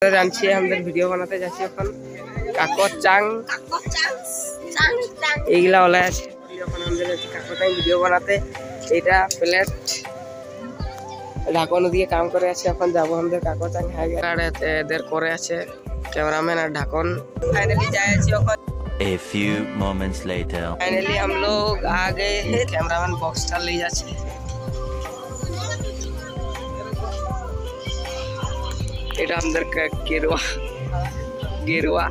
जानছি আমাদের ভিডিও বানাতে যাচ্ছি এখন কাকর চাং এইগুলা ওলা আছে এখন আমাদের যাচ্ছি কাকর চাং ভিডিও বানাতে। এটা প্লেট ঢাকন দিয়ে কাম করে আছে। এখন যাবো আমাদের কাকর চাং এদের করে আছে कैमरामैन और ढाकन। फाइनली जाए A few moments later. Finally हम लोग आ गए हैं। कैमरामैन बॉक्स डाल ले जाए এটা আমাদের গেরুয়া